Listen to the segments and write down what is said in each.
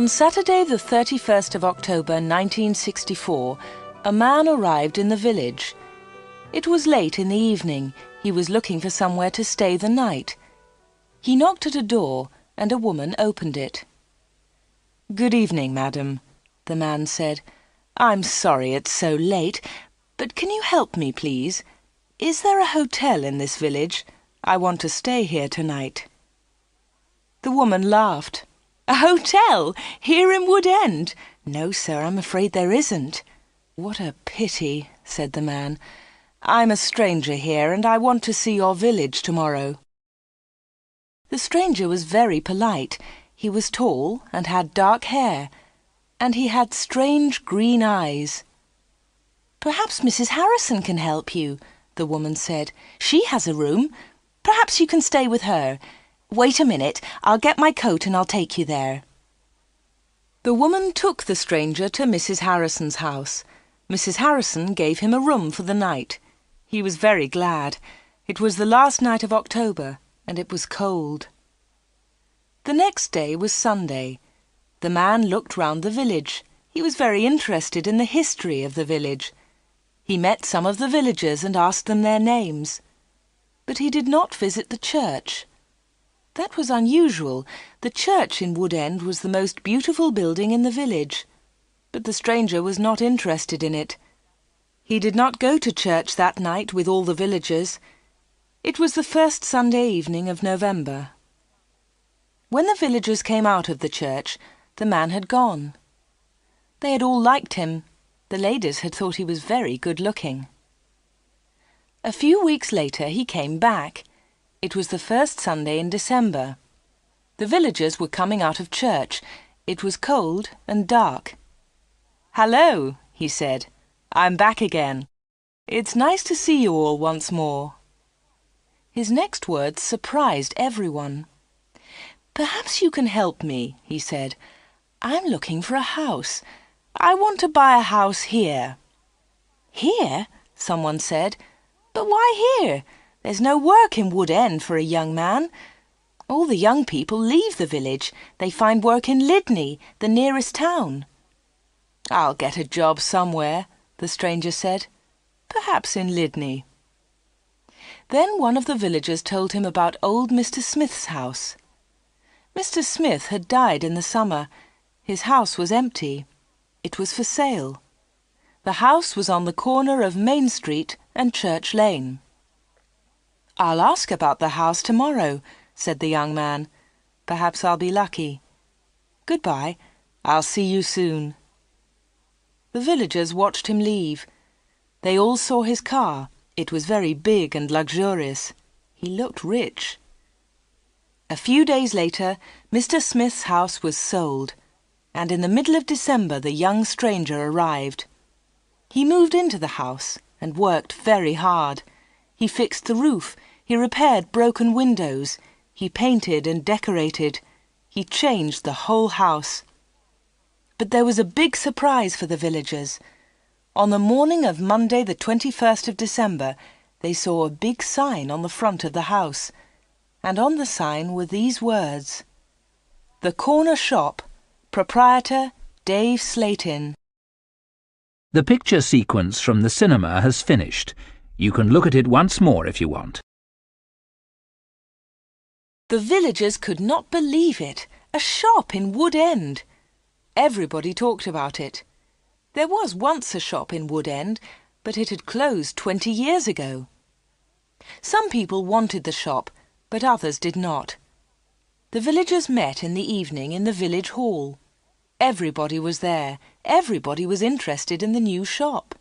On Saturday the 31st of October 1964, a man arrived in the village. It was late in the evening. He was looking for somewhere to stay the night. He knocked at a door, and a woman opened it. "Good evening, madam," the man said. "I'm sorry it's so late, but can you help me, please? Is there a hotel in this village? I want to stay here tonight." The woman laughed. "A hotel? Here in Wood End? No, sir, I'm afraid there isn't." "What a pity," said the man. "I'm a stranger here, and I want to see your village tomorrow." The stranger was very polite. He was tall and had dark hair, and he had strange green eyes. "Perhaps Mrs. Harrison can help you," the woman said. "She has a room. Perhaps you can stay with her. Wait a minute, I'll get my coat and I'll take you there." The woman took the stranger to Mrs. Harrison's house. Mrs. Harrison gave him a room for the night. He was very glad. It was the last night of October, and it was cold. The next day was Sunday. The man looked round the village. He was very interested in the history of the village. He met some of the villagers and asked them their names. But he did not visit the church. That was unusual. The church in Wood End was the most beautiful building in the village. But the stranger was not interested in it. He did not go to church that night with all the villagers. It was the first Sunday evening of November. When the villagers came out of the church, the man had gone. They had all liked him. The ladies had thought he was very good-looking. A few weeks later he came back. It was the first Sunday in December. The villagers were coming out of church. It was cold and dark. "Hello," he said. "I'm back again. It's nice to see you all once more." His next words surprised everyone. "Perhaps you can help me," he said. "I'm looking for a house. I want to buy a house here." "Here?" someone said. "But why here? There's no work in Wood End for a young man. All the young people leave the village. They find work in Lydney, the nearest town." "I'll get a job somewhere," the stranger said. "Perhaps in Lydney." Then one of the villagers told him about old Mr. Smith's house. Mr. Smith had died in the summer. His house was empty. It was for sale. The house was on the corner of Main Street and Church Lane. "I'll ask about the house tomorrow," said the young man. "Perhaps I'll be lucky. Goodbye. I'll see you soon." The villagers watched him leave. They all saw his car. It was very big and luxurious. He looked rich. A few days later, Mr. Smith's house was sold, and in the middle of December the young stranger arrived. He moved into the house and worked very hard. He fixed the roof, he repaired broken windows, he painted and decorated, he changed the whole house. But there was a big surprise for the villagers. On the morning of Monday the 21st of December, they saw a big sign on the front of the house, and on the sign were these words: "The Corner Shop, Proprietor Dave Slatin." The picture sequence from the cinema has finished. You can look at it once more if you want. The villagers could not believe it. A shop in Wood End. Everybody talked about it. There was once a shop in Wood End, but it had closed 20 years ago. Some people wanted the shop, but others did not. The villagers met in the evening in the village hall. Everybody was there. Everybody was interested in the new shop.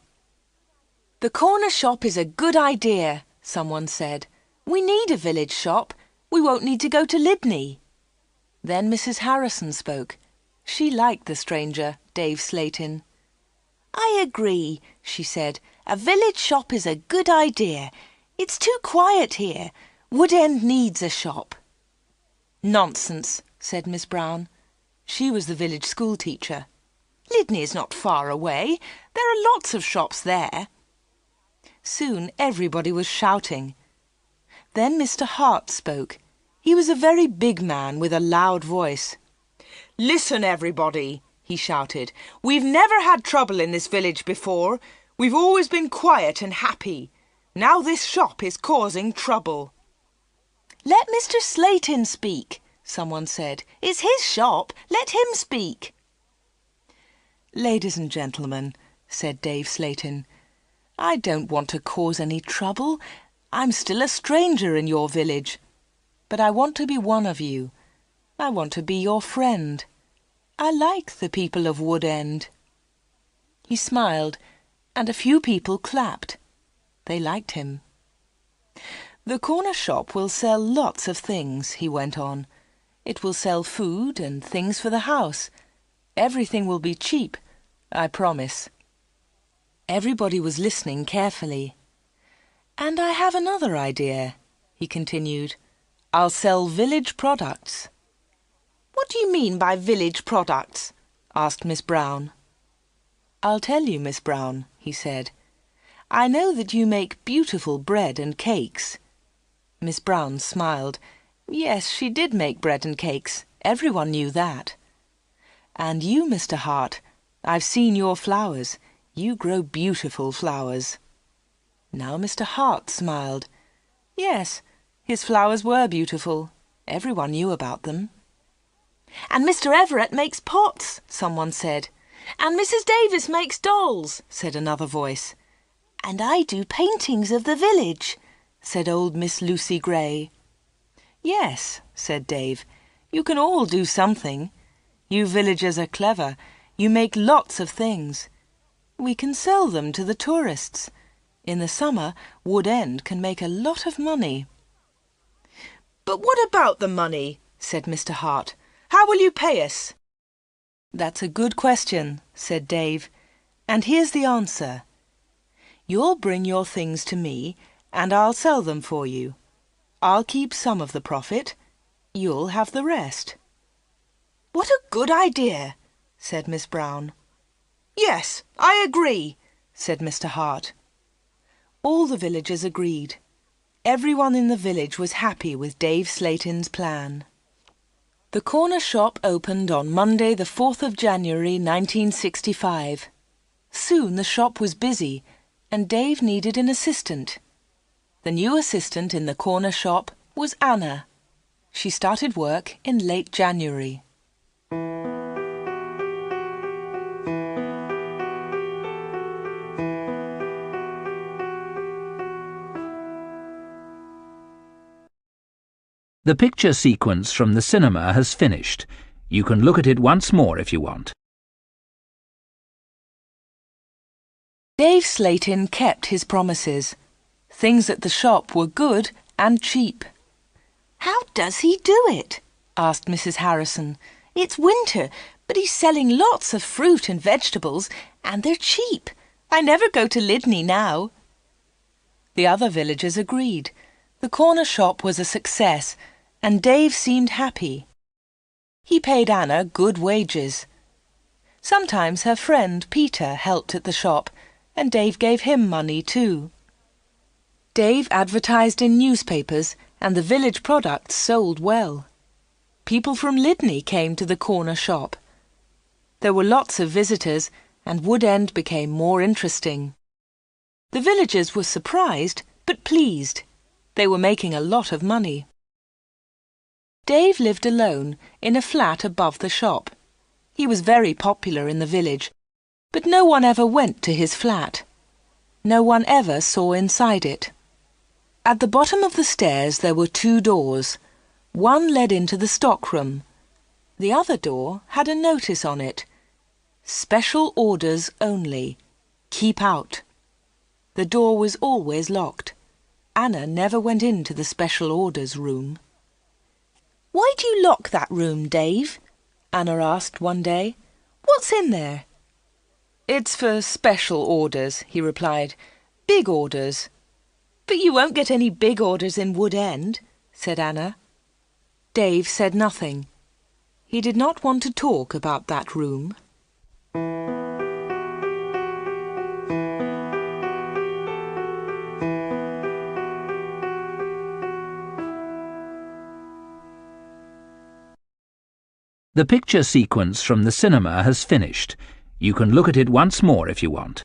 "The corner shop is a good idea," someone said. "We need a village shop. We won't need to go to Lydney." Then Mrs. Harrison spoke. She liked the stranger, Dave Slatin. "I agree," she said. "A village shop is a good idea. It's too quiet here. Wood End needs a shop." "Nonsense," said Miss Brown. She was the village school teacher. "Lydney is not far away. There are lots of shops there." Soon everybody was shouting. Then Mr. Hart spoke. He was a very big man with a loud voice. "Listen, everybody," he shouted. "We've never had trouble in this village before. We've always been quiet and happy. Now this shop is causing trouble." "Let Mr. Slayton speak," someone said. "It's his shop. Let him speak." "Ladies and gentlemen," said Dave Slayton, "I don't want to cause any trouble. I'm still a stranger in your village. But I want to be one of you. I want to be your friend. I like the people of Wood End." He smiled, and a few people clapped. They liked him. "The corner shop will sell lots of things," he went on. "It will sell food and things for the house. Everything will be cheap, I promise." Everybody was listening carefully. "And I have another idea," he continued. "I'll sell village products." "What do you mean by village products?" asked Miss Brown. "I'll tell you, Miss Brown," he said. "I know that you make beautiful bread and cakes." Miss Brown smiled. Yes, she did make bread and cakes. Everyone knew that. "And you, Mr. Hart, I've seen your flowers. You grow beautiful flowers." Now Mr. Hart smiled. Yes, his flowers were beautiful. Everyone knew about them. "And Mr. Everett makes pots," someone said. "And Mrs. Davis makes dolls," said another voice. "And I do paintings of the village," said old Miss Lucy Gray. "Yes," said Dave, "you can all do something. You villagers are clever. You make lots of things. We can sell them to the tourists. In the summer, Wood End can make a lot of money." "But what about the money?" said Mr. Hart. "How will you pay us?" "That's a good question," said Dave. "And here's the answer. You'll bring your things to me, and I'll sell them for you. I'll keep some of the profit. You'll have the rest." "What a good idea," said Miss Brown. "Yes, I agree," said Mr. Hart. All the villagers agreed. Everyone in the village was happy with Dave Slayton's plan. The corner shop opened on Monday the 4th of January 1965. Soon the shop was busy and Dave needed an assistant. The new assistant in the corner shop was Anna. She started work in late January. The picture sequence from the cinema has finished. You can look at it once more if you want. Dave Slayton kept his promises. Things at the shop were good and cheap. "How does he do it?" asked Mrs. Harrison. "It's winter, but he's selling lots of fruit and vegetables, and they're cheap. I never go to Lydney now." The other villagers agreed. The corner shop was a success, and Dave seemed happy. He paid Anna good wages. Sometimes her friend Peter helped at the shop, and Dave gave him money too. Dave advertised in newspapers, and the village products sold well. People from Lydney came to the corner shop. There were lots of visitors, and Wood End became more interesting. The villagers were surprised, but pleased. They were making a lot of money. Dave lived alone in a flat above the shop. He was very popular in the village, but no one ever went to his flat. No one ever saw inside it. At the bottom of the stairs there were 2 doors. One led into the stockroom. The other door had a notice on it. "Special orders only. Keep out." The door was always locked. Anna never went into the special orders room. "Why do you lock that room, Dave?" Anna asked one day. "What's in there?" "It's for special orders," he replied. "Big orders." "But you won't get any big orders in Wood End," said Anna. Dave said nothing. He did not want to talk about that room. The picture sequence from the cinema has finished. You can look at it once more if you want.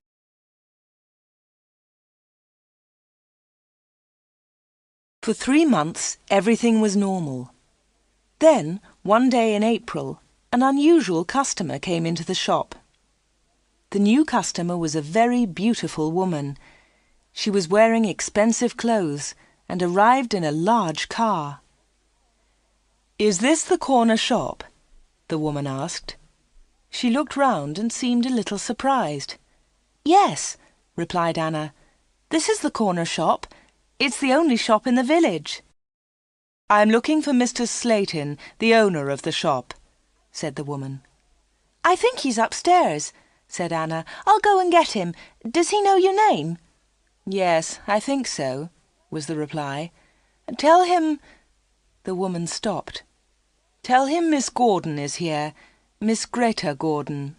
For 3 months, everything was normal. Then, one day in April, an unusual customer came into the shop. The new customer was a very beautiful woman. She was wearing expensive clothes and arrived in a large car. "Is this the corner shop?" the woman asked. She looked round and seemed a little surprised. "Yes," replied Anna. "This is the corner shop. It's the only shop in the village." "I'm looking for Mr. Slayton, the owner of the shop," said the woman. "I think he's upstairs," said Anna. "I'll go and get him. Does he know your name?" "Yes, I think so," was the reply. "Tell him—" The woman stopped. "Tell him Miss Gordon is here, Miss Greta Gordon."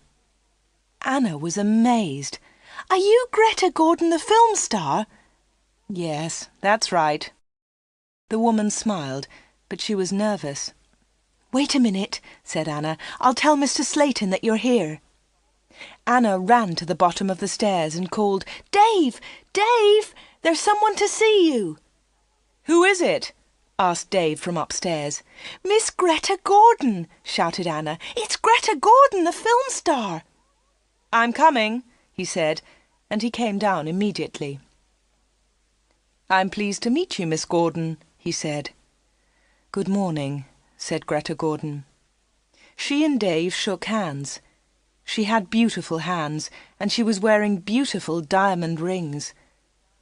Anna was amazed. "Are you Greta Gordon, the film star?" "Yes, that's right." The woman smiled, but she was nervous. "Wait a minute," said Anna. "I'll tell Mr. Slayton that you're here." Anna ran to the bottom of the stairs and called, "Dave! Dave! There's someone to see you!" "Who is it?" asked Dave from upstairs. "Miss Greta Gordon!" shouted Anna. "It's Greta Gordon, the film star!" "I'm coming," he said, and he came down immediately. "I'm pleased to meet you, Miss Gordon," he said. "Good morning," said Greta Gordon. She and Dave shook hands. She had beautiful hands, and she was wearing beautiful diamond rings.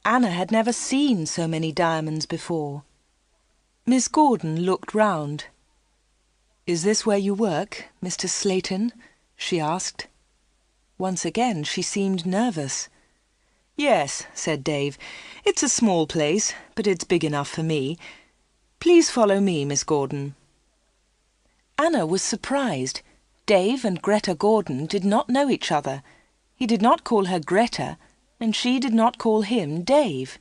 Anna had never seen so many diamonds before. Miss Gordon looked round. "Is this where you work, Mr. Slayton?" she asked. Once again she seemed nervous. "Yes," said Dave. "It's a small place, but it's big enough for me. Please follow me, Miss Gordon." Anna was surprised. Dave and Greta Gordon did not know each other. He did not call her Greta, and she did not call him Dave.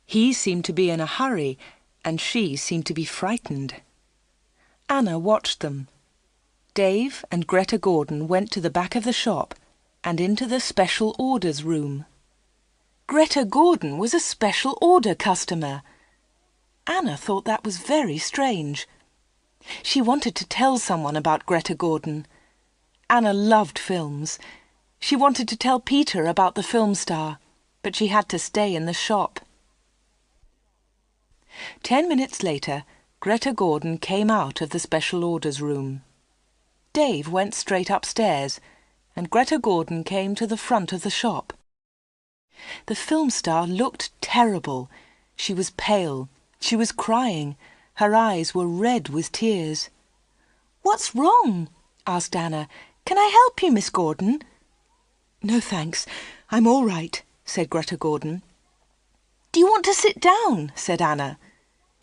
He seemed to be in a hurry, and she seemed to be frightened. Anna watched them. Dave and Greta Gordon went to the back of the shop and into the special orders room. Greta Gordon was a special order customer. Anna thought that was very strange. She wanted to tell someone about Greta Gordon. Anna loved films. She wanted to tell Peter about the film star, but she had to stay in the shop. 10 minutes later, Greta Gordon came out of the special orders room. Dave went straight upstairs, and Greta Gordon came to the front of the shop. The film star looked terrible. She was pale. She was crying. Her eyes were red with tears. "What's wrong?" asked Anna. "Can I help you, Miss Gordon?" "No, thanks. I'm all right," said Greta Gordon. "Do you want to sit down?" said Anna.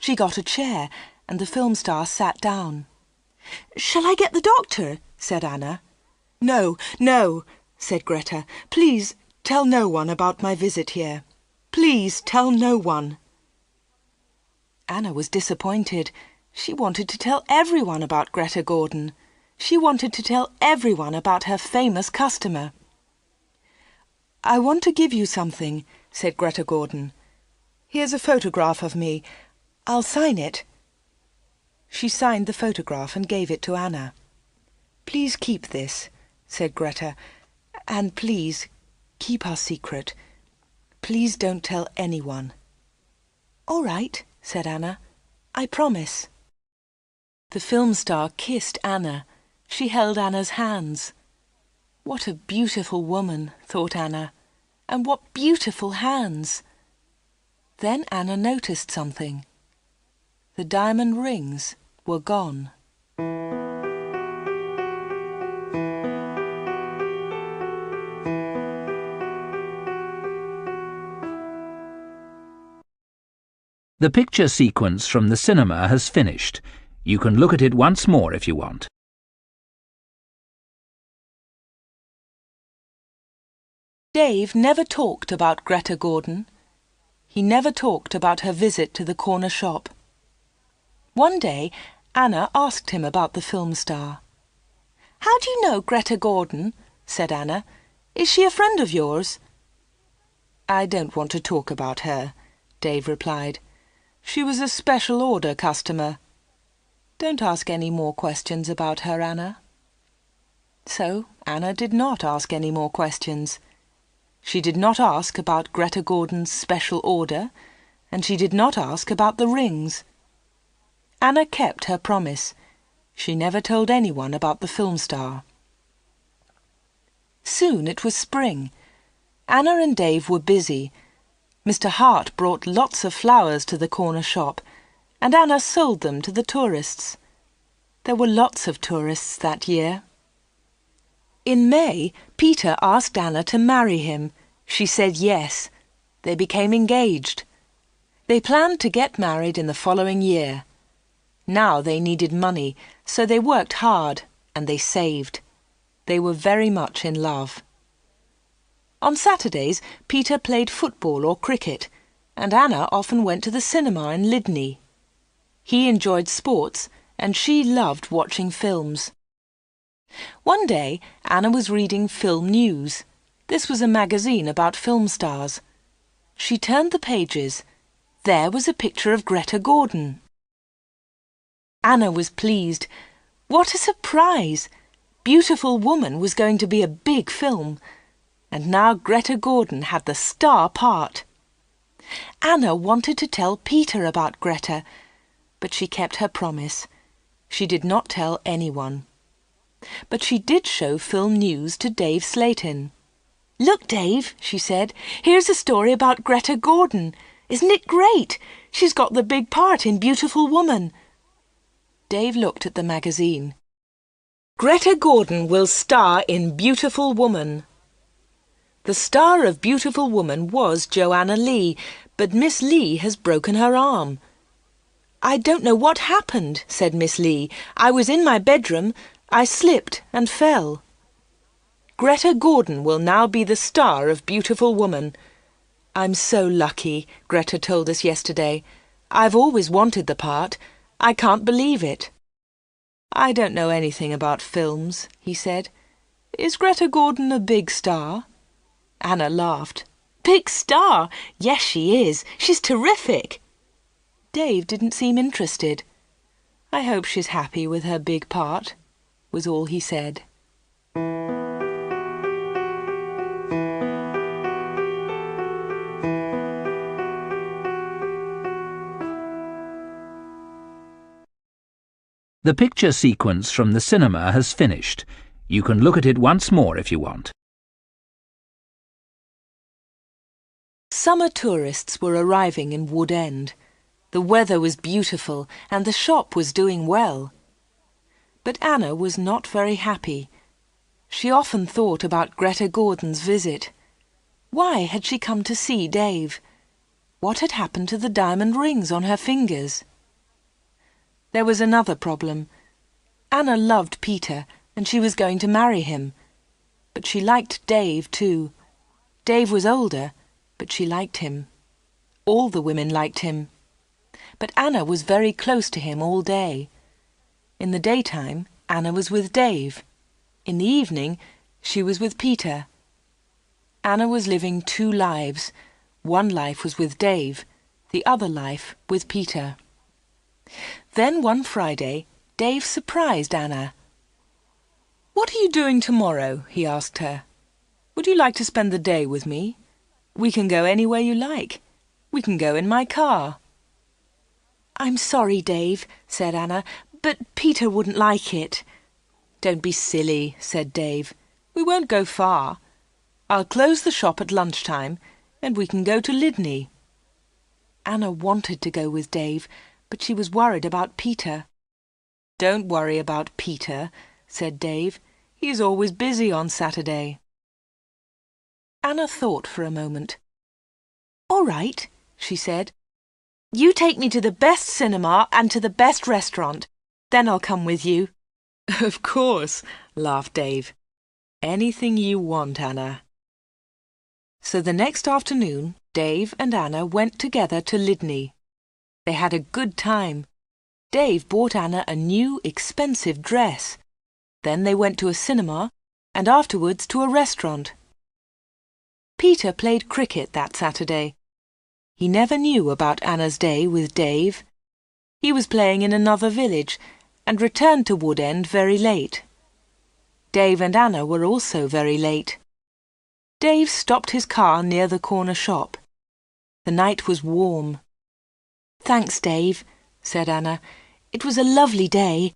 She got a chair, and the film star sat down. "Shall I get the doctor?" said Anna. "No, no," said Greta. "Please tell no one about my visit here. Please tell no one." Anna was disappointed. She wanted to tell everyone about Greta Gordon. She wanted to tell everyone about her famous customer. "I want to give you something," said Greta Gordon. "Here's a photograph of me. I'll sign it." She signed the photograph and gave it to Anna. "Please keep this," said Greta, "and please keep our secret. Please don't tell anyone." "All right," said Anna. "I promise." The film star kissed Anna. She held Anna's hands. What a beautiful woman, thought Anna, and what beautiful hands. Then Anna noticed something. The diamond rings were gone. The picture sequence from the cinema has finished. You can look at it once more if you want. Dave never talked about Greta Gordon. He never talked about her visit to the corner shop. One day, Anna asked him about the film star. "How do you know Greta Gordon?" said Anna. "Is she a friend of yours?" "I don't want to talk about her," Dave replied. "She was a special order customer. Don't ask any more questions about her, Anna." So Anna did not ask any more questions. She did not ask about Greta Gordon's special order, and she did not ask about the rings. Anna kept her promise. She never told anyone about the film star. Soon it was spring. Anna and Dave were busy. Mr. Hart brought lots of flowers to the corner shop, and Anna sold them to the tourists. There were lots of tourists that year. In May, Peter asked Anna to marry him. She said yes. They became engaged. They planned to get married in the following year. Now they needed money, so they worked hard and they saved. They were very much in love. On Saturdays, Peter played football or cricket, and Anna often went to the cinema in Lydney. He enjoyed sports, and she loved watching films. One day, Anna was reading Film News. This was a magazine about film stars. She turned the pages. There was a picture of Greta Gordon. Anna was pleased. What a surprise! Beautiful Woman was going to be a big film, and now Greta Gordon had the star part. Anna wanted to tell Peter about Greta, but she kept her promise. She did not tell anyone. But she did show Film News to Dave Slayton. "Look, Dave," she said, "here's a story about Greta Gordon. Isn't it great? She's got the big part in Beautiful Woman." Dave looked at the magazine. "Greta Gordon will star in Beautiful Woman." The star of Beautiful Woman was Joanna Lee, but Miss Lee has broken her arm. "I don't know what happened," said Miss Lee. "I was in my bedroom. I slipped and fell." Greta Gordon will now be the star of Beautiful Woman. "I'm so lucky," Greta told us yesterday. "I've always wanted the part. I can't believe it." "I don't know anything about films," he said. "Is Greta Gordon a big star?" Anna laughed. "Big star? Yes, she is. She's terrific." Dave didn't seem interested. "I hope she's happy with her big part," was all he said. The picture sequence from the cinema has finished. You can look at it once more if you want. Summer tourists were arriving in Wood End. The weather was beautiful and the shop was doing well. But Anna was not very happy. She often thought about Greta Gordon's visit. Why had she come to see Dave? What had happened to the diamond rings on her fingers? There was another problem. Anna loved Peter and she was going to marry him. But she liked Dave too. Dave was older, but she liked him. All the women liked him. But Anna was very close to him all day. In the daytime, Anna was with Dave. In the evening, she was with Peter. Anna was living two lives. One life was with Dave, the other life with Peter. Then one Friday, Dave surprised Anna. "What are you doing tomorrow?" he asked her. "Would you like to spend the day with me? We can go anywhere you like. We can go in my car." "I'm sorry, Dave," said Anna, "but Peter wouldn't like it." "Don't be silly," said Dave. "We won't go far. I'll close the shop at lunchtime and we can go to Lydney." Anna wanted to go with Dave, but she was worried about Peter. "Don't worry about Peter," said Dave. "He's always busy on Saturday." Anna thought for a moment. "All right," she said. "You take me to the best cinema and to the best restaurant. Then I'll come with you." "Of course," laughed Dave. "Anything you want, Anna." So the next afternoon, Dave and Anna went together to Lydney. They had a good time. Dave bought Anna a new, expensive dress. Then they went to a cinema and afterwards to a restaurant. Peter played cricket that Saturday. He never knew about Anna's day with Dave. He was playing in another village and returned to Wood End very late. Dave and Anna were also very late. Dave stopped his car near the corner shop. The night was warm. "Thanks, Dave," said Anna. "It was a lovely day."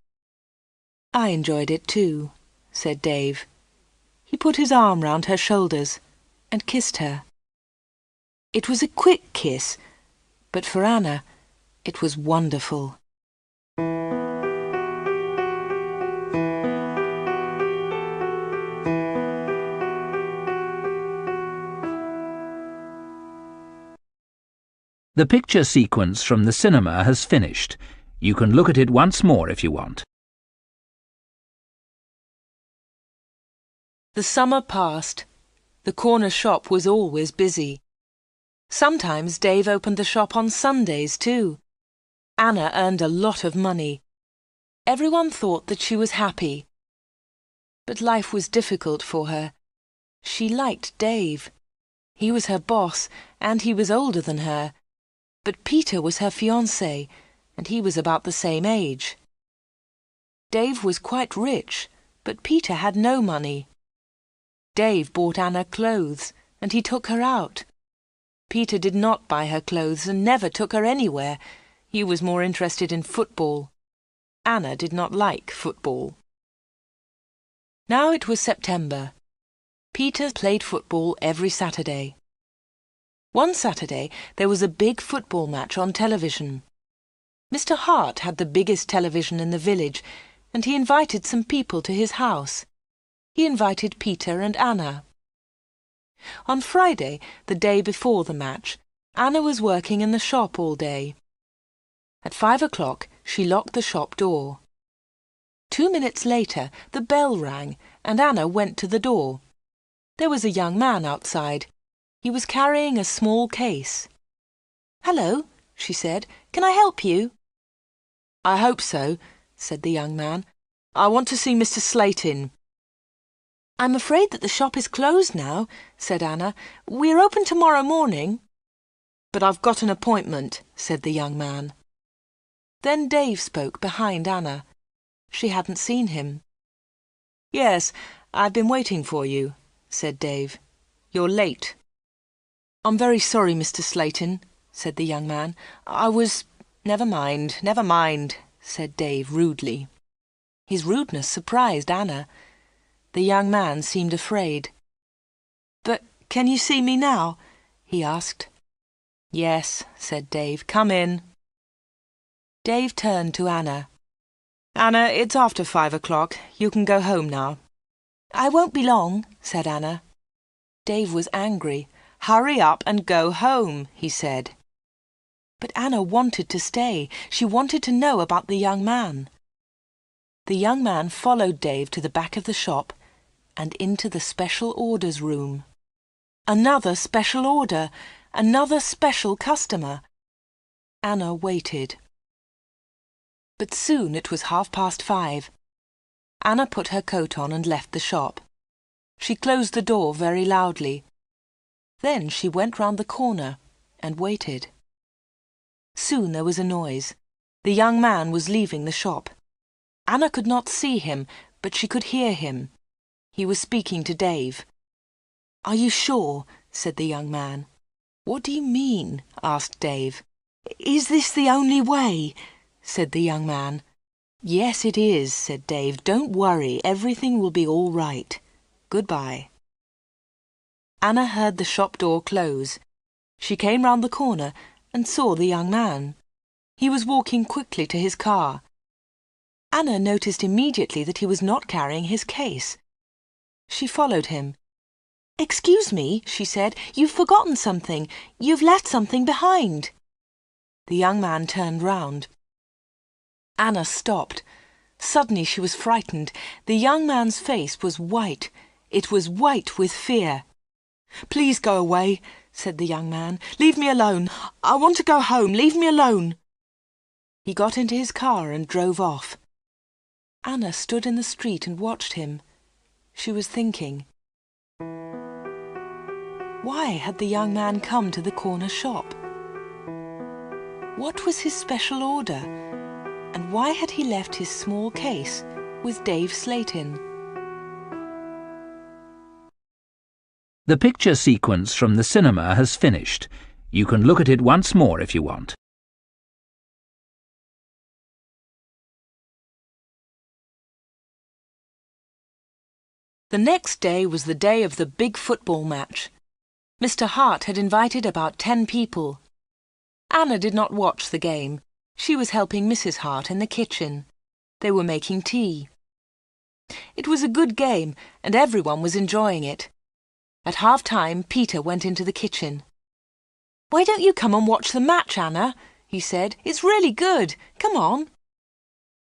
"I enjoyed it too," said Dave. He put his arm round her shoulders and kissed her. It was a quick kiss, but for Anna, it was wonderful. The picture sequence from the cinema has finished. You can look at it once more if you want. The summer passed. The corner shop was always busy. Sometimes Dave opened the shop on Sundays too. Anna earned a lot of money. Everyone thought that she was happy. But life was difficult for her. She liked Dave. He was her boss, and he was older than her. But Peter was her fiancé, and he was about the same age. Dave was quite rich, but Peter had no money. Dave bought Anna clothes, and he took her out. Peter did not buy her clothes and never took her anywhere. He was more interested in football. Anna did not like football. Now it was September. Peter played football every Saturday. One Saturday there was a big football match on television. Mr. Hart had the biggest television in the village, and he invited some people to his house. He invited Peter and Anna. On Friday, the day before the match, Anna was working in the shop all day. At 5 o'clock, she locked the shop door. 2 minutes later, the bell rang, and Anna went to the door. There was a young man outside. He was carrying a small case. "Hello," she said. "Can I help you?" "I hope so," said the young man. "I want to see Mr. Slatin." "I'm afraid that the shop is closed now," said Anna. "We're open tomorrow morning." "But I've got an appointment," said the young man. Then Dave spoke behind Anna. She hadn't seen him. "Yes, I've been waiting for you," said Dave. "You're late." "I'm very sorry, Mr. Slatin," said the young man. Never mind," said Dave rudely. His rudeness surprised Anna. The young man seemed afraid. "But can you see me now?" he asked. "Yes," said Dave. "Come in." Dave turned to Anna. "Anna, it's after 5 o'clock. You can go home now." "I won't be long," said Anna. Dave was angry. "Hurry up and go home," he said. But Anna wanted to stay. She wanted to know about the young man. The young man followed Dave to the back of the shop and into the special orders room. Another special order, another special customer. Anna waited. But soon it was 5:30. Anna put her coat on and left the shop. She closed the door very loudly. Then she went round the corner and waited. Soon there was a noise. The young man was leaving the shop. Anna could not see him, but she could hear him. He was speaking to Dave. "Are you sure?" said the young man. "What do you mean?" asked Dave. "Is this the only way?" said the young man. "Yes, it is," said Dave. "Don't worry, everything will be all right. Goodbye." Anna heard the shop door close. She came round the corner and saw the young man. He was walking quickly to his car. Anna noticed immediately that he was not carrying his case. She followed him. "Excuse me," she said, "you've forgotten something. You've left something behind." The young man turned round. Anna stopped. Suddenly she was frightened. The young man's face was white. It was white with fear. "Please go away," said the young man. "Leave me alone. I want to go home. Leave me alone." He got into his car and drove off. Anna stood in the street and watched him. She was thinking. Why had the young man come to the corner shop? What was his special order? And why had he left his small case with Dave slate in? The picture sequence from the cinema has finished. You can look at it once more if you want. The next day was the day of the big football match. Mr. Hart had invited about 10 people. Anna did not watch the game. She was helping Mrs. Hart in the kitchen. They were making tea. It was a good game, and everyone was enjoying it. At half-time, Peter went into the kitchen. "Why don't you come and watch the match, Anna?" he said. "It's really good. Come on."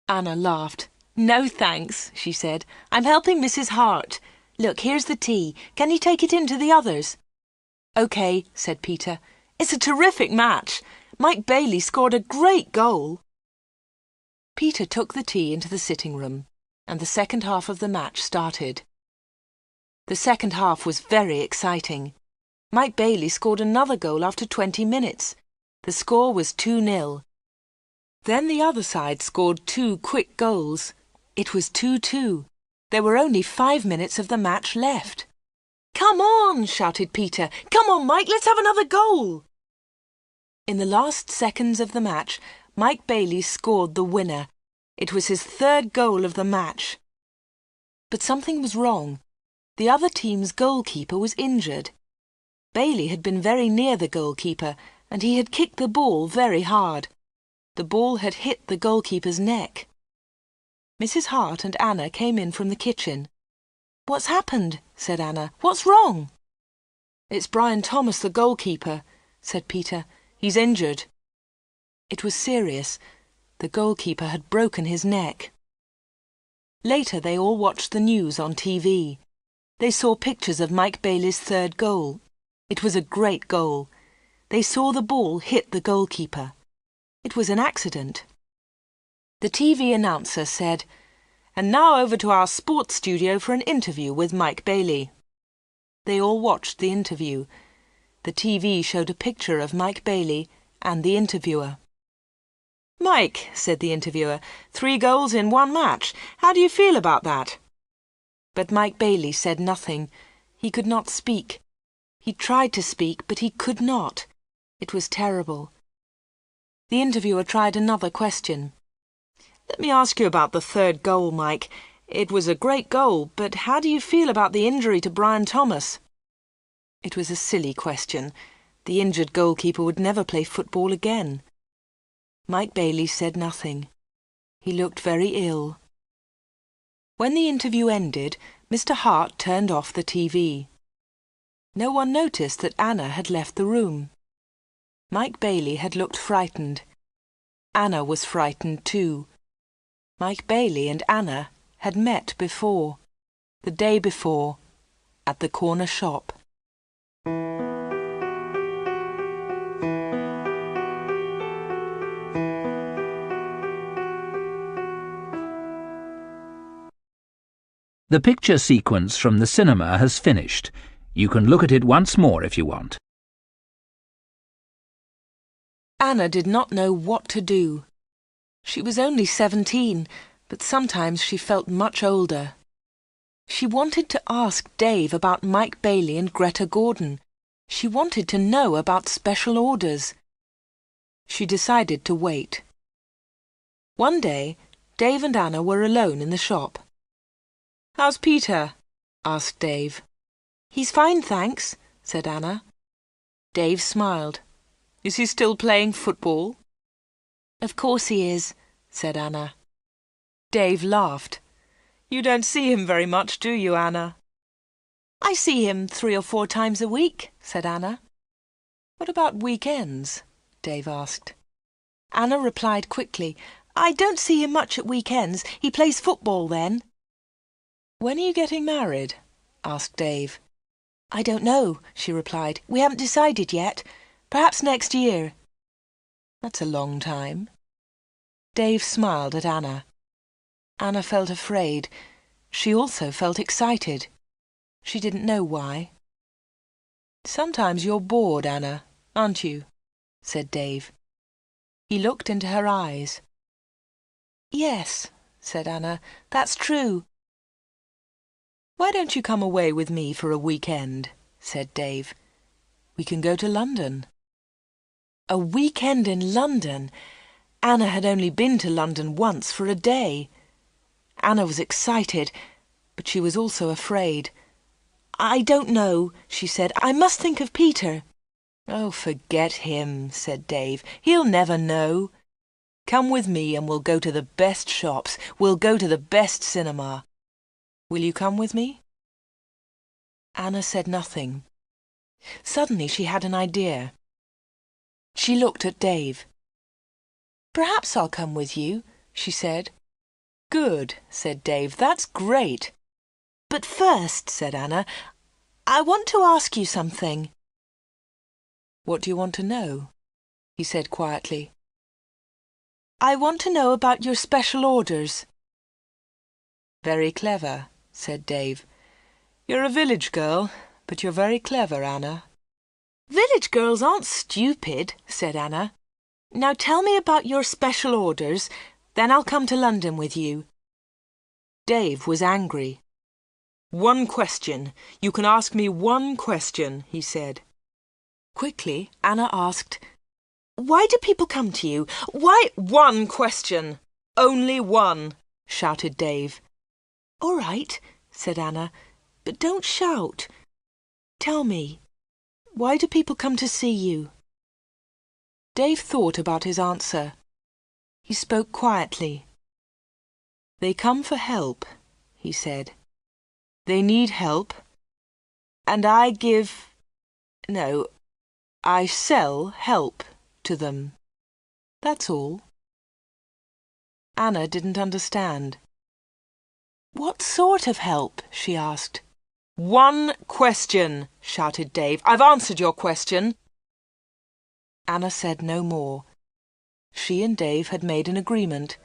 Anna laughed. "No, thanks," she said. "I'm helping Mrs. Hart. Look, here's the tea. Can you take it in to the others?" "OK," said Peter. "It's a terrific match. Mike Bailey scored a great goal." Peter took the tea into the sitting room, and the second half of the match started. The second half was very exciting. Mike Bailey scored another goal after 20 minutes. The score was 2-0. Then the other side scored 2 quick goals. It was 2-2. There were only 5 minutes of the match left. "Come on!" shouted Peter. "Come on, Mike, let's have another goal!" In the last seconds of the match, Mike Bailey scored the winner. It was his 3rd goal of the match. But something was wrong. The other team's goalkeeper was injured. Bailey had been very near the goalkeeper, and he had kicked the ball very hard. The ball had hit the goalkeeper's neck. Mrs. Hart and Anna came in from the kitchen. "What's happened?" said Anna. "What's wrong?" "It's Brian Thomas, the goalkeeper," said Peter. "He's injured." It was serious. The goalkeeper had broken his neck. Later they all watched the news on TV. They saw pictures of Mike Bailey's 3rd goal. It was a great goal. They saw the ball hit the goalkeeper. It was an accident. The TV announcer said, "And now over to our sports studio for an interview with Mike Bailey." They all watched the interview. The TV showed a picture of Mike Bailey and the interviewer. "Mike," said the interviewer, 3 goals in 1 match. How do you feel about that?" But Mike Bailey said nothing. He could not speak. He tried to speak, but he could not. It was terrible. The interviewer tried another question. "Let me ask you about the 3rd goal, Mike. It was a great goal, but how do you feel about the injury to Brian Thomas?" It was a silly question. The injured goalkeeper would never play football again. Mike Bailey said nothing. He looked very ill. When the interview ended, Mr. Hart turned off the TV. No one noticed that Anna had left the room. Mike Bailey had looked frightened. Anna was frightened too. Mike Bailey and Anna had met before, the day before, at the corner shop. The picture sequence from the cinema has finished. You can look at it once more if you want. Anna did not know what to do. She was only 17, but sometimes she felt much older. She wanted to ask Dave about Mike Bailey and Greta Gordon. She wanted to know about special orders. She decided to wait. One day, Dave and Anna were alone in the shop. "How's Peter?" asked Dave. "He's fine, thanks," said Anna. Dave smiled. "Is he still playing football?" "Of course he is," said Anna. Dave laughed. "You don't see him very much, do you, Anna?" "I see him 3 or 4 times a week," said Anna. "What about weekends?" Dave asked. Anna replied quickly, "I don't see him much at weekends. He plays football then." "When are you getting married?" asked Dave. "I don't know," she replied. "We haven't decided yet. Perhaps next year." "That's a long time." Dave smiled at Anna. Anna felt afraid. She also felt excited. She didn't know why. "Sometimes you're bored, Anna, aren't you?" said Dave. He looked into her eyes. "Yes," said Anna, "that's true." "Why don't you come away with me for a weekend?" said Dave. "We can go to London." A weekend in London! Anna had only been to London once for a day. Anna was excited, but she was also afraid. "I don't know," she said. "I must think of Peter." "Oh, forget him," said Dave. "He'll never know. Come with me and we'll go to the best shops. We'll go to the best cinema. Will you come with me?" Anna said nothing. Suddenly she had an idea. She looked at Dave. "Perhaps I'll come with you," she said. "Good," said Dave. "That's great." "But first," said Anna, "I want to ask you something." "What do you want to know?" he said quietly. "I want to know about your special orders." "Very clever," said Dave. "You're a village girl, but you're very clever, Anna." "Village girls aren't stupid," said Anna. "Now tell me about your special orders, then I'll come to London with you." Dave was angry. "One question. You can ask me one question," he said. Quickly, Anna asked, "Why do people come to you? Why—" "One question! Only one!" shouted Dave. "All right," said Anna, "but don't shout. Tell me, why do people come to see you?" Dave thought about his answer. He spoke quietly. "They come for help," he said. "They need help, and I sell help to them. That's all." Anna didn't understand. "What sort of help?" she asked. "One question!" shouted Dave. "I've answered your question." Anna said no more. She and Dave had made an agreement.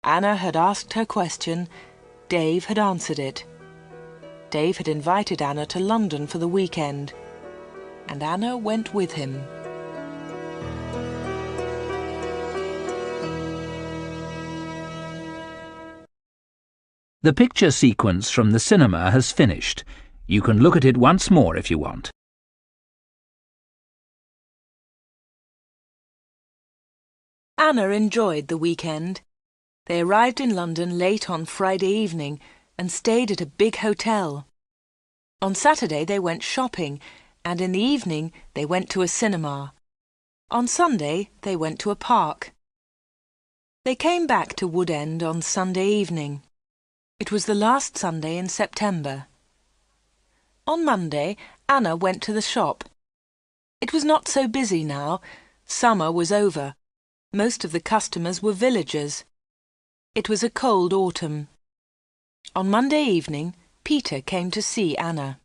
Anna had asked her question. Dave had answered it. Dave had invited Anna to London for the weekend, and Anna went with him. The picture sequence from the cinema has finished. You can look at it once more if you want. Anna enjoyed the weekend. They arrived in London late on Friday evening and stayed at a big hotel. On Saturday they went shopping, and in the evening they went to a cinema. On Sunday they went to a park. They came back to Wood End on Sunday evening. It was the last Sunday in September. On Monday, Anna went to the shop. It was not so busy now. Summer was over. Most of the customers were villagers. It was a cold autumn. On Monday evening, Peter came to see Anna.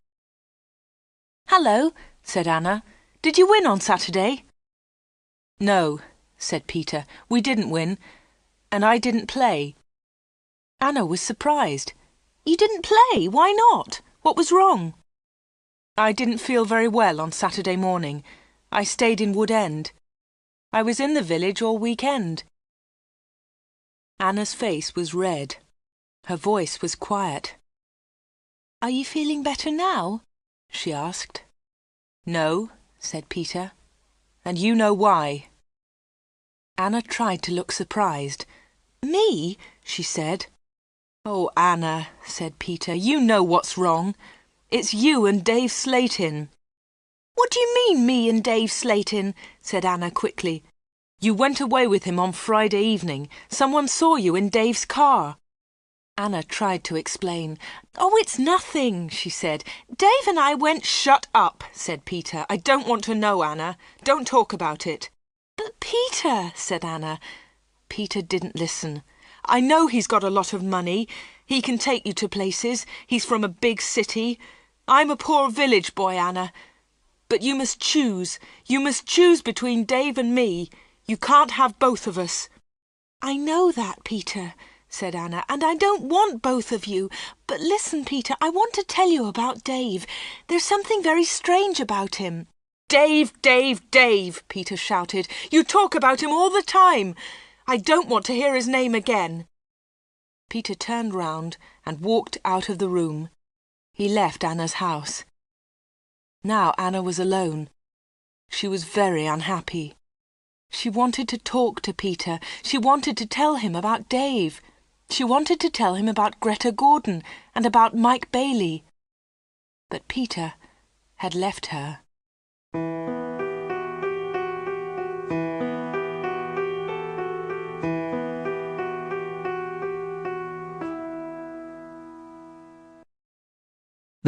"Hello," said Anna. "Did you win on Saturday?" "No," said Peter. "We didn't win, and I didn't play." Anna was surprised. "You didn't play? Why not? What was wrong?" "I didn't feel very well on Saturday morning. I stayed in Wood End. I was in the village all weekend." Anna's face was red. Her voice was quiet. "Are you feeling better now?" she asked. "No," said Peter, "and you know why." Anna tried to look surprised. "Me?" she said. "Oh, Anna," said Peter, "you know what's wrong. It's you and Dave Slatin." "What do you mean, me and Dave Slatin?" said Anna quickly. "You went away with him on Friday evening. Someone saw you in Dave's car." Anna tried to explain. "Oh, it's nothing," she said. "Dave and I went—" "Shut up," said Peter. "I don't want to know, Anna. Don't talk about it." "But Peter," said Anna. Peter didn't listen. "I know he's got a lot of money. He can take you to places. He's from a big city. I'm a poor village boy, Anna. But you must choose. You must choose between Dave and me. You can't have both of us." "I know that, Peter," said Anna, "and I don't want both of you. But listen, Peter, I want to tell you about Dave. There's something very strange about him." "Dave, Dave, Dave," Peter shouted. "You talk about him all the time. I don't want to hear his name again." Peter turned round and walked out of the room. He left Anna's house. Now Anna was alone. She was very unhappy. She wanted to talk to Peter. She wanted to tell him about Dave. She wanted to tell him about Greta Gordon and about Mike Bailey. But Peter had left her.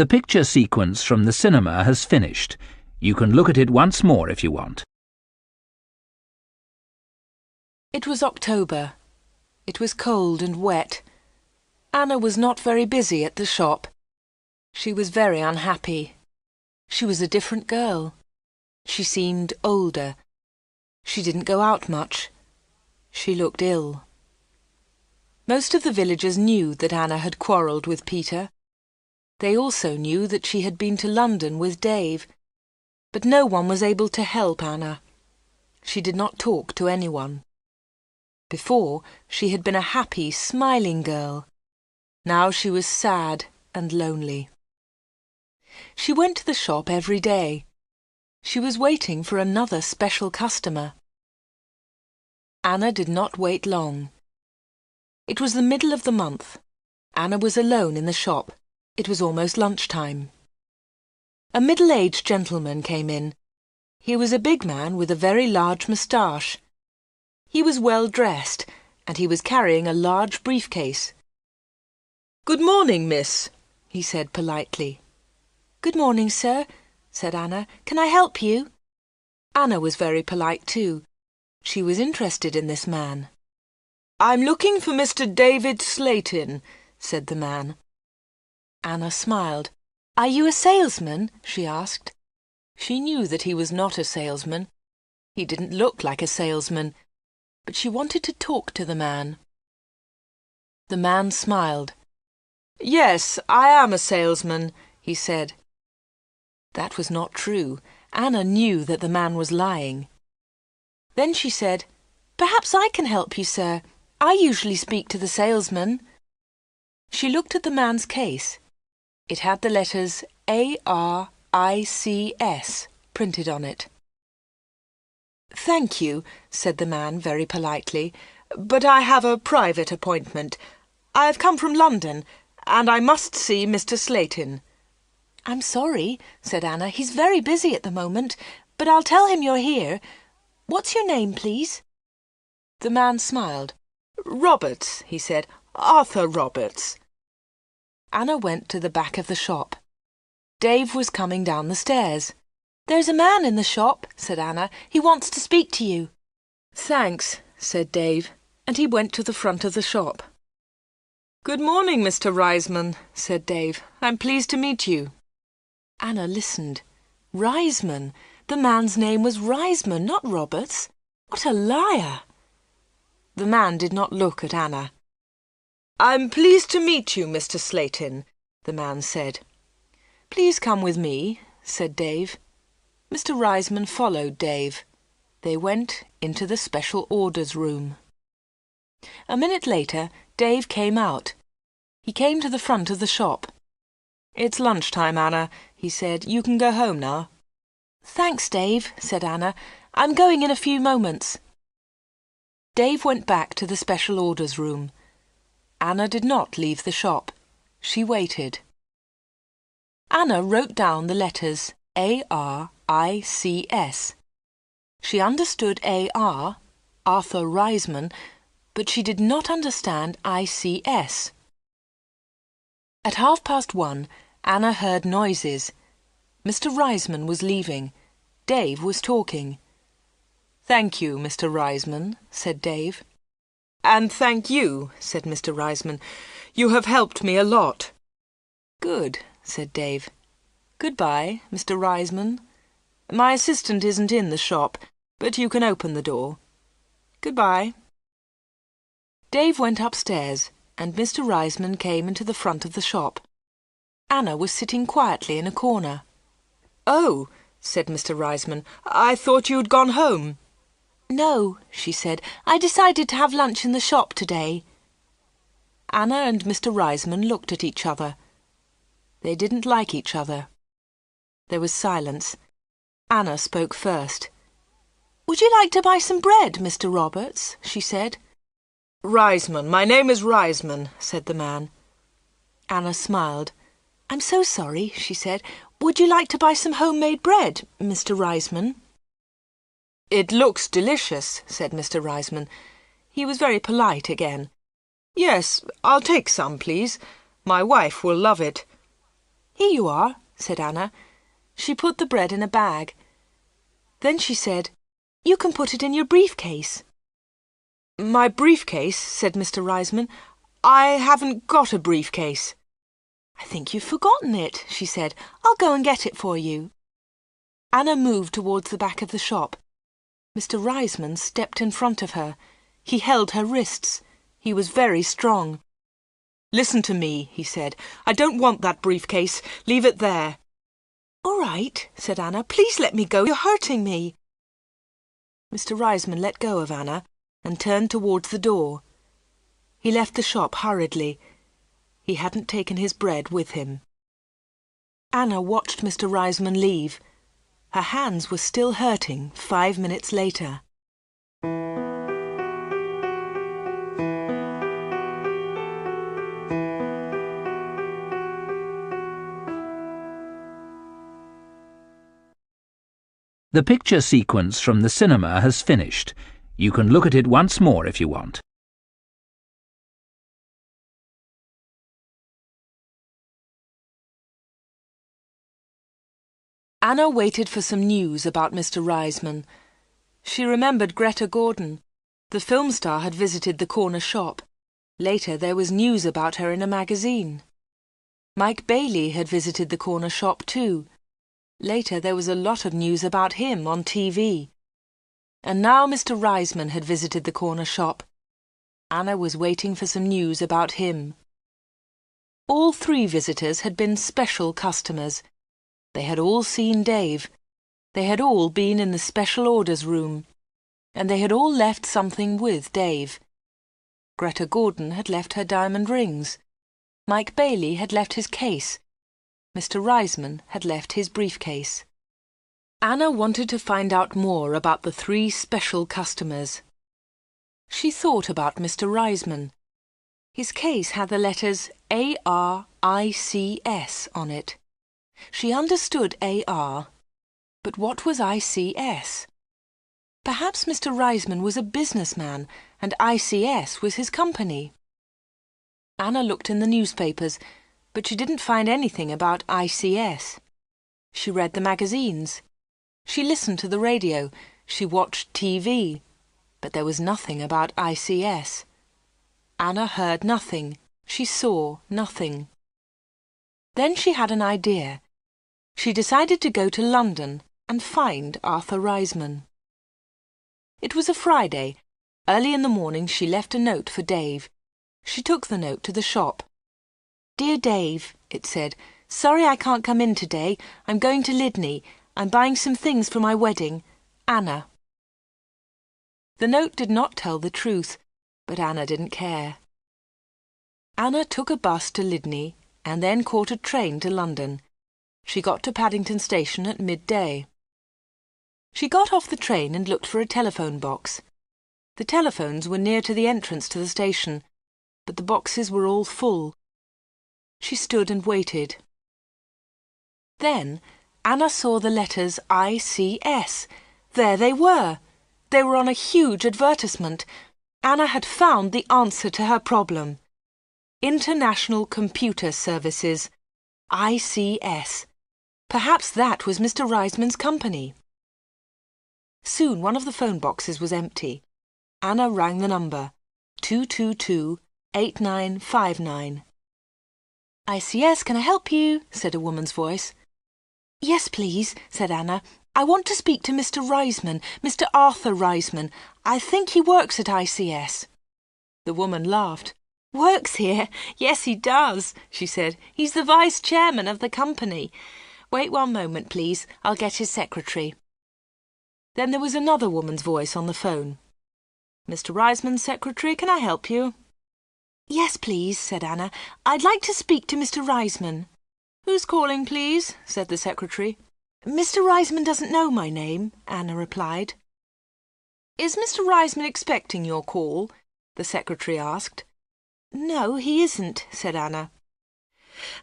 The picture sequence from the cinema has finished. You can look at it once more if you want. It was October. It was cold and wet. Anna was not very busy at the shop. She was very unhappy. She was a different girl. She seemed older. She didn't go out much. She looked ill. Most of the villagers knew that Anna had quarrelled with Peter. They also knew that she had been to London with Dave, but no one was able to help Anna. She did not talk to anyone. Before, she had been a happy, smiling girl. Now she was sad and lonely. She went to the shop every day. She was waiting for another special customer. Anna did not wait long. It was the middle of the month. Anna was alone in the shop. It was almost lunchtime. A middle-aged gentleman came in. He was a big man with a very large moustache. He was well dressed, and he was carrying a large briefcase. "Good morning, miss," he said politely. "Good morning, sir," said Anna. "Can I help you?" Anna was very polite too. She was interested in this man. "I'm looking for Mr. David Slayton," said the man. Anna smiled. "Are you a salesman?" she asked. She knew that he was not a salesman. He didn't look like a salesman, but she wanted to talk to the man. The man smiled. "Yes, I am a salesman," he said. That was not true. Anna knew that the man was lying. Then she said, "Perhaps I can help you, sir. I usually speak to the salesman." She looked at the man's case. It had the letters ARICS printed on it. "Thank you," said the man very politely, "but I have a private appointment. I have come from London, and I must see Mr. Slayton." "I'm sorry," said Anna. "He's very busy at the moment, but I'll tell him you're here. What's your name, please?" The man smiled. "Roberts," he said. "Arthur Roberts." Anna went to the back of the shop. Dave was coming down the stairs. "There's a man in the shop," said Anna. "He wants to speak to you." "Thanks," said Dave, and he went to the front of the shop. "Good morning, Mr. Reisman," said Dave. "I'm pleased to meet you." Anna listened. Reisman! The man's name was Reisman, not Roberts. What a liar! The man did not look at Anna. "I'm pleased to meet you, Mr. Slayton," the man said. "Please come with me," said Dave. Mr. Reisman followed Dave. They went into the special orders room. A minute later, Dave came out. He came to the front of the shop. "It's lunchtime, Anna," he said. "You can go home now." "Thanks, Dave," said Anna. "I'm going in a few moments." Dave went back to the special orders room. Anna did not leave the shop. She waited. Anna wrote down the letters ARICS. She understood AR, Arthur Reisman, but she did not understand ICS. At 1:30, Anna heard noises. Mr. Reisman was leaving. Dave was talking. "Thank you, Mr. Reisman," said Dave. "And thank you," said Mr. Reisman. "You have helped me a lot." "Good," said Dave. "Goodbye, Mr. Reisman. My assistant isn't in the shop, but you can open the door. Goodbye." Dave went upstairs. and Mr. Reisman came into the front of the shop. Anna was sitting quietly in a corner. "Oh," said Mr. Reisman, "I thought you had gone home." "No," she said. "I decided to have lunch in the shop today." Anna and Mr. Reisman looked at each other. They didn't like each other. There was silence. Anna spoke first. "Would you like to buy some bread, Mr. Roberts?" she said. "Reisman, my name is Reisman," said the man. Anna smiled. "I'm so sorry," she said. "Would you like to buy some homemade bread, Mr. Reisman?" "It looks delicious," said Mr. Reisman. He was very polite again. "Yes, I'll take some, please. My wife will love it." "Here you are," said Anna. She put the bread in a bag. Then she said, "You can put it in your briefcase." "My briefcase?" said Mr. Reisman. "I haven't got a briefcase." "I think you've forgotten it," she said. "I'll go and get it for you." Anna moved towards the back of the shop. Mr. Reisman stepped in front of her. He held her wrists. He was very strong. "Listen to me," he said. "I don't want that briefcase. Leave it there." "All right," said Anna. "Please let me go. You're hurting me." Mr. Reisman let go of Anna and turned towards the door. He left the shop hurriedly. He hadn't taken his bread with him. Anna watched Mr. Reisman leave. Her hands were still hurting 5 minutes later. The picture sequence from the cinema has finished. You can look at it once more if you want. Anna waited for some news about Mr. Reisman. She remembered Greta Gordon. The film star had visited the corner shop. Later there was news about her in a magazine. Mike Bailey had visited the corner shop too. Later there was a lot of news about him on TV. And now Mr. Reisman had visited the corner shop. Anna was waiting for some news about him. All 3 visitors had been special customers. They had all seen Dave. They had all been in the special orders room. And they had all left something with Dave. Greta Gordon had left her diamond rings. Mike Bailey had left his case. Mr. Reisman had left his briefcase. Anna wanted to find out more about the 3 special customers. She thought about Mr. Reisman. His case had the letters ARICS on it. She understood AR, but what was ICS? Perhaps Mr. Reisman was a businessman and ICS was his company. Anna looked in the newspapers, but she didn't find anything about ICS. She read the magazines. She listened to the radio. She watched TV. But there was nothing about ICS. Anna heard nothing. She saw nothing. Then she had an idea. She decided to go to London and find Arthur Reisman. It was a Friday. Early in the morning she left a note for Dave. She took the note to the shop. "Dear Dave," it said, "sorry I can't come in today. I'm going to Lydney. I'm buying some things for my wedding. Anna." The note did not tell the truth, but Anna didn't care. Anna took a bus to Lydney and then caught a train to London. She got to Paddington Station at midday. She got off the train and looked for a telephone box. The telephones were near to the entrance to the station, but the boxes were all full. She stood and waited. Then Anna saw the letters ICS. There they were. They were on a huge advertisement. Anna had found the answer to her problem. International Computer Services. ICS. Perhaps that was Mr. Reisman's company. Soon one of the phone boxes was empty. Anna rang the number, 222-8959. "ICS, can I help you?" said a woman's voice. "Yes, please," said Anna. "I want to speak to Mr. Reisman, Mr. Arthur Reisman. I think he works at ICS." The woman laughed. Works here? Yes, he does, she said. He's the vice-chairman of the company. Wait one moment, please. I'll get his secretary. Then there was another woman's voice on the phone. Mr. Reisman's secretary, can I help you? Yes, please, said Anna. I'd like to speak to Mr. Reisman. Who's calling, please? Said the secretary. Mr. Reisman doesn't know my name, Anna replied. Is Mr. Reisman expecting your call? The secretary asked. No, he isn't, said Anna.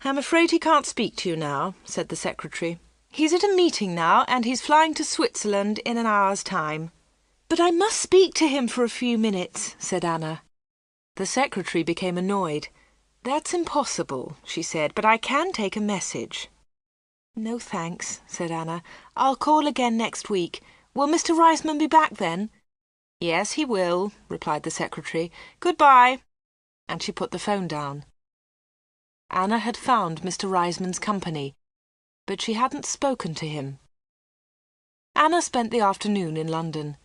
I'm afraid he can't speak to you now, said the secretary. He's at a meeting now, and he's flying to Switzerland in an hour's time. But I must speak to him for a few minutes, said Anna. The secretary became annoyed. That's impossible, she said, but I can take a message. No thanks, said Anna. I'll call again next week. Will Mr. Reisman be back then? Yes, he will, replied the secretary. Goodbye. And she put the phone down. Anna had found Mr. Reisman's company, but she hadn't spoken to him. Anna spent the afternoon in London.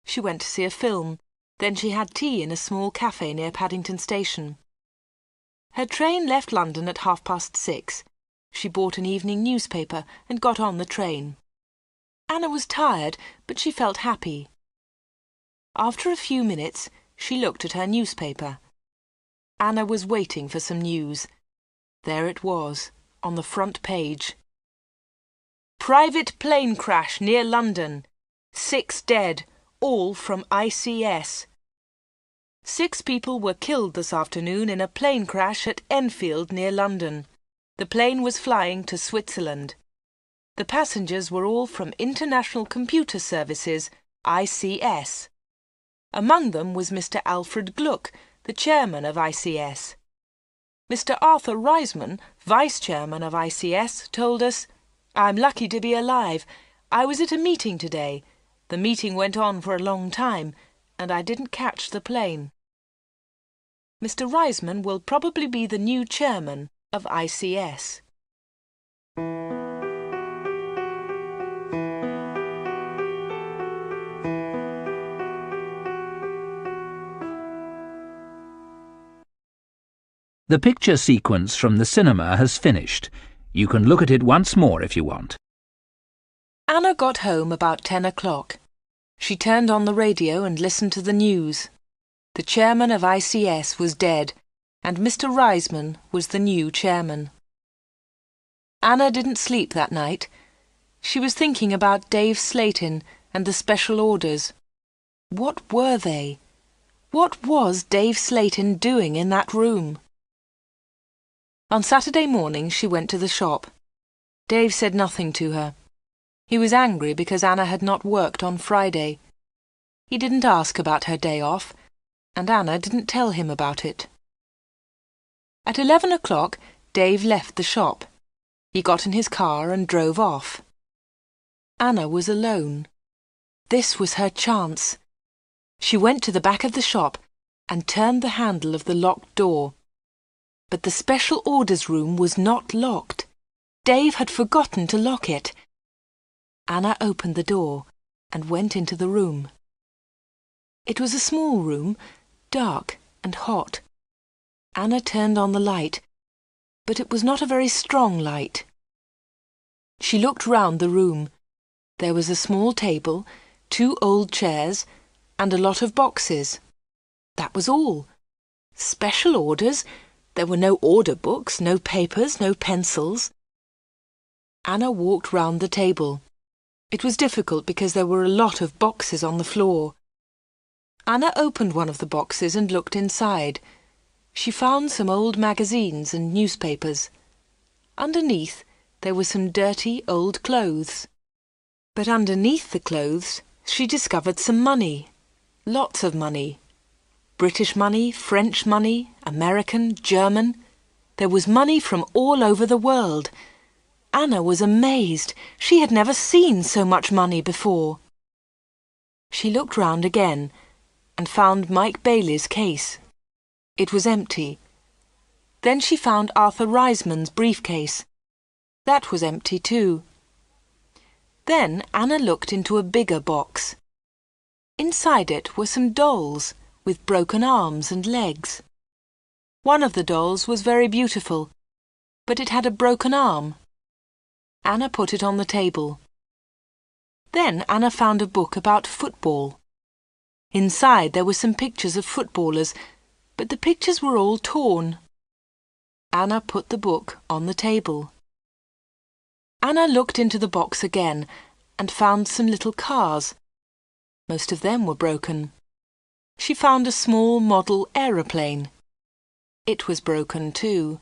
She went to see a film. Then she had tea in a small cafe near Paddington Station. Her train left London at 6:30. She bought an evening newspaper and got on the train. Anna was tired, but she felt happy. After a few minutes, she looked at her newspaper. Anna was waiting for some news. There it was, on the front page. Private plane crash near London. 6 dead, all from ICS. 6 people were killed this afternoon in a plane crash at Enfield near London. The plane was flying to Switzerland. The passengers were all from International Computer Services, ICS. Among them was Mr. Alfred Gluck, the chairman of ICS. Mr. Arthur Reisman, vice-chairman of ICS, told us, "I'm lucky to be alive. I was at a meeting today. The meeting went on for a long time, and I didn't catch the plane." Mr. Reisman will probably be the new chairman of ICS. The picture sequence from the cinema has finished. You can look at it once more if you want. Anna got home about 10 o'clock. She turned on the radio and listened to the news. The chairman of ICS was dead, and Mr. Reisman was the new chairman. Anna didn't sleep that night. She was thinking about Dave Slayton and the special orders. What were they? What was Dave Slayton doing in that room? On Saturday morning she went to the shop. Dave said nothing to her. He was angry because Anna had not worked on Friday. He didn't ask about her day off, and Anna didn't tell him about it. At 11 o'clock, Dave left the shop. He got in his car and drove off. Anna was alone. This was her chance. She went to the back of the shop and turned the handle of the locked door. But the special orders room was not locked. Dave had forgotten to lock it. Anna opened the door and went into the room. It was a small room, dark and hot. Anna turned on the light, but it was not a very strong light. She looked round the room. There was a small table, 2 old chairs, and a lot of boxes. That was all. Special orders? There were no order books, no papers, no pencils. Anna walked round the table. It was difficult because there were a lot of boxes on the floor. Anna opened one of the boxes and looked inside. She found some old magazines and newspapers. Underneath, there were some dirty old clothes. But underneath the clothes, she discovered some money. Lots of money. British money, French money, American, German. There was money from all over the world. Anna was amazed. She had never seen so much money before. She looked round again and found Mike Bailey's case. It was empty. Then she found Arthur Reisman's briefcase. That was empty too. Then Anna looked into a bigger box. Inside it were some dolls with broken arms and legs. One of the dolls was very beautiful, but it had a broken arm. Anna put it on the table. Then Anna found a book about football. Inside there were some pictures of footballers, but the pictures were all torn. Anna put the book on the table. Anna looked into the box again and found some little cars. Most of them were broken. She found a small model aeroplane. It was broken too.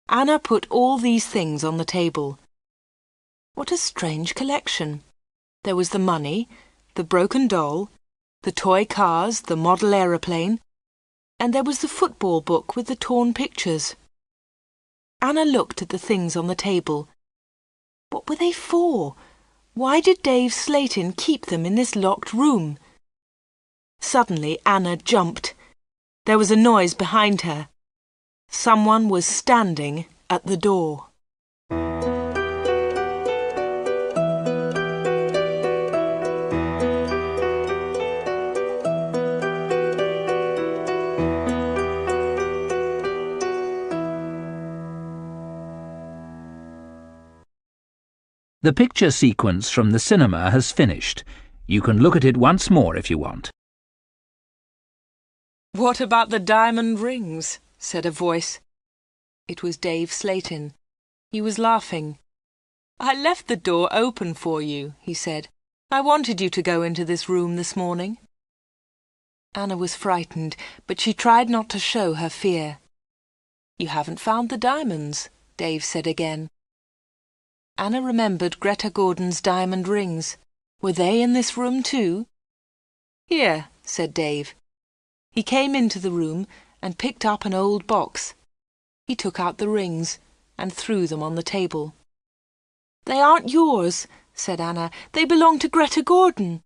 Anna put all these things on the table. What a strange collection! There was the money, the broken doll, the toy cars, the model aeroplane, and there was the football book with the torn pictures. Anna looked at the things on the table. What were they for? Why did Dave Slayton keep them in this locked room? Suddenly Anna jumped. There was a noise behind her. Someone was standing at the door. The picture sequence from the cinema has finished. You can look at it once more if you want. "What about the diamond rings?" said a voice. It was Dave Slayton. He was laughing. "I left the door open for you," he said. "I wanted you to go into this room this morning." Anna was frightened, but she tried not to show her fear. "You haven't found the diamonds," Dave said again. Anna remembered Greta Gordon's diamond rings. Were they in this room too? "Here," said Dave. He came into the room and picked up an old box. He took out the rings and threw them on the table. "They aren't yours," said Anna. "They belong to Greta Gordon."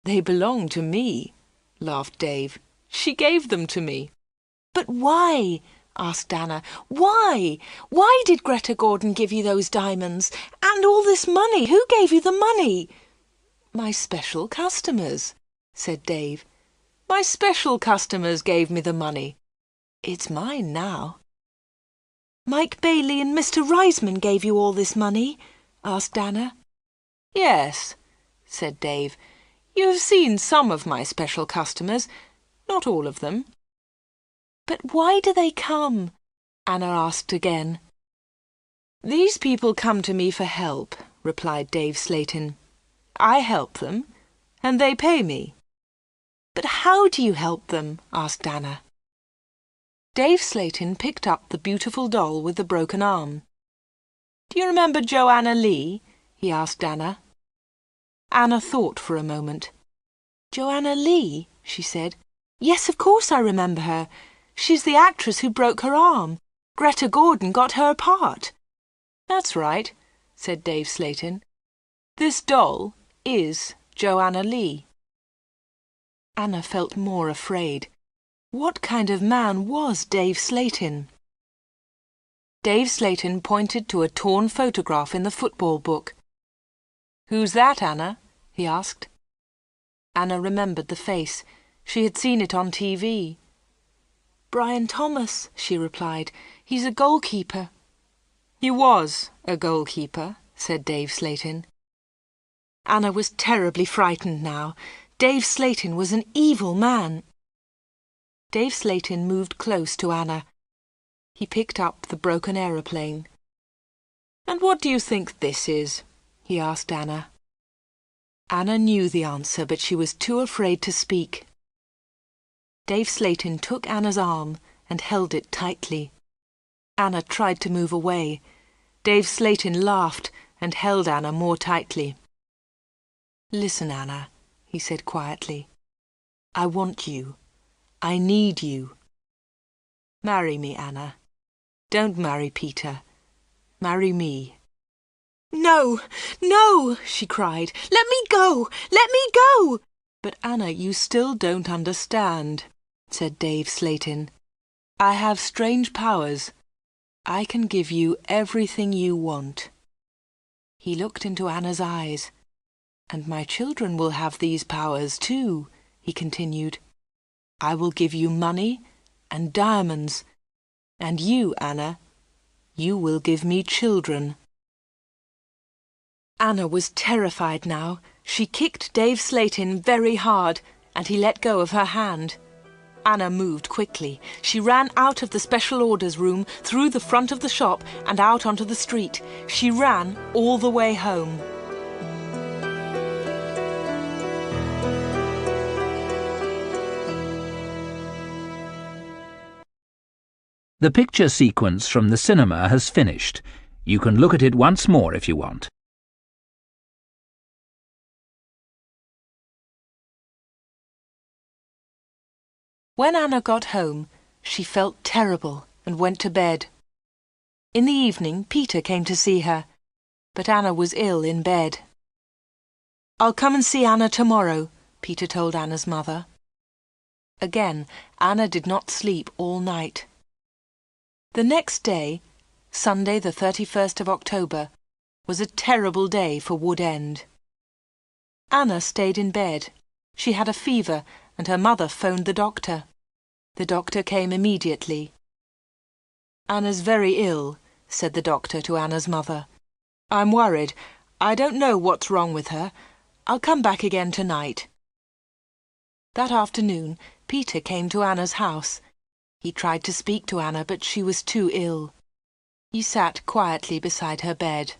"They belong to me," laughed Dave. "She gave them to me." "But why?" asked Anna. "Why? Why did Greta Gordon give you those diamonds? And all this money? Who gave you the money?" "My special customers," said Dave. "My special customers gave me the money. It's mine now." "Mike Bailey and Mr. Reisman gave you all this money?" asked Anna. "Yes," said Dave. "You have seen some of my special customers, not all of them." "But why do they come?" Anna asked again. "These people come to me for help," replied Dave Slayton. "I help them, and they pay me." "But how do you help them?" asked Anna. Dave Slayton picked up the beautiful doll with the broken arm. "Do you remember Joanna Lee?" he asked Anna. Anna thought for a moment. "Joanna Lee?" she said. "Yes, of course I remember her. She's the actress who broke her arm. Greta Gordon got her part." "That's right," said Dave Slayton. "This doll is Joanna Lee." Anna felt more afraid. What kind of man was Dave Slayton? Dave Slayton pointed to a torn photograph in the football book. "Who's that, Anna?" he asked. Anna remembered the face. She had seen it on TV. "Brian Thomas," she replied. "He's a goalkeeper." "He was a goalkeeper," said Dave Slayton. Anna was terribly frightened now. Dave Slayton was an evil man. Dave Slayton moved close to Anna. He picked up the broken aeroplane. "And what do you think this is?" he asked Anna. Anna knew the answer, but she was too afraid to speak. Dave Slayton took Anna's arm and held it tightly. Anna tried to move away. Dave Slayton laughed and held Anna more tightly. "Listen, Anna," he said quietly. "I want you. I need you. Marry me, Anna. Don't marry Peter. Marry me." "No, no," she cried. "Let me go! Let me go!" "But Anna, you still don't understand," said Dave Slayton. "I have strange powers. I can give you everything you want." He looked into Anna's eyes. "And my children will have these powers too," he continued. "I will give you money and diamonds. And you, Anna, you will give me children." Anna was terrified now. She kicked Dave Slatin very hard, and he let go of her hand. Anna moved quickly. She ran out of the special orders room, through the front of the shop, and out onto the street. She ran all the way home. The picture sequence from the cinema has finished. You can look at it once more if you want. When Anna got home, she felt terrible and went to bed. In the evening, Peter came to see her, but Anna was ill in bed. "I'll come and see Anna tomorrow," Peter told Anna's mother. Again, Anna did not sleep all night. The next day, Sunday the 31st of October, was a terrible day for Wood End. Anna stayed in bed. She had a fever, and her mother phoned the doctor. The doctor came immediately. "Anna's very ill," said the doctor to Anna's mother. "I'm worried. I don't know what's wrong with her. I'll come back again tonight." That afternoon, Peter came to Anna's house. He tried to speak to Anna, but she was too ill. He sat quietly beside her bed.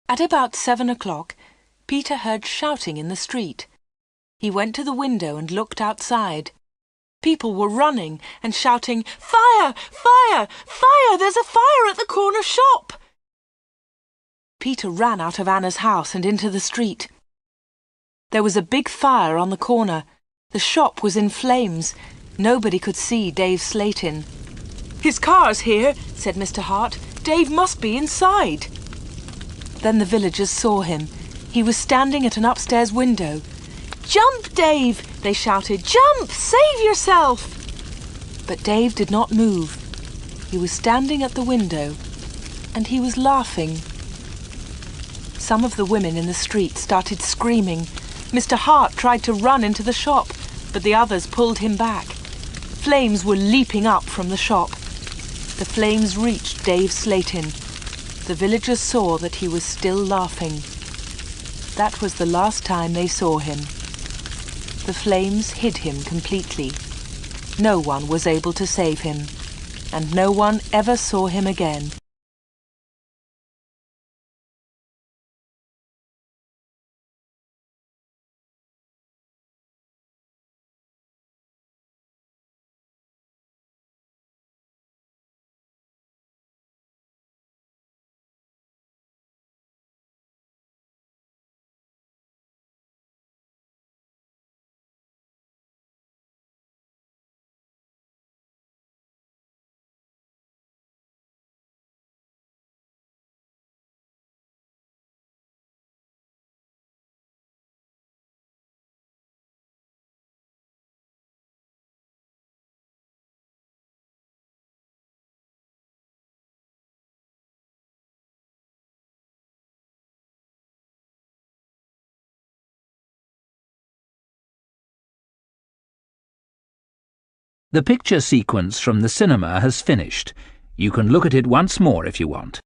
At about 7 o'clock, Peter heard shouting in the street. He went to the window and looked outside. People were running and shouting, "Fire! Fire! Fire! There's a fire at the corner shop!" Peter ran out of Anna's house and into the street. There was a big fire on the corner. The shop was in flames. Nobody could see Dave Slatin. "His car's here," said Mr. Hart. "Dave must be inside." Then the villagers saw him. He was standing at an upstairs window. "Jump, Dave!" they shouted. "Jump! Save yourself!" But Dave did not move. He was standing at the window, and he was laughing. Some of the women in the street started screaming. Mr. Hart tried to run into the shop, but the others pulled him back. Flames were leaping up from the shop. The flames reached Dave Slatin. The villagers saw that he was still laughing. That was the last time they saw him. The flames hid him completely. No one was able to save him, and no one ever saw him again. The picture sequence from the cinema has finished. You can look at it once more if you want.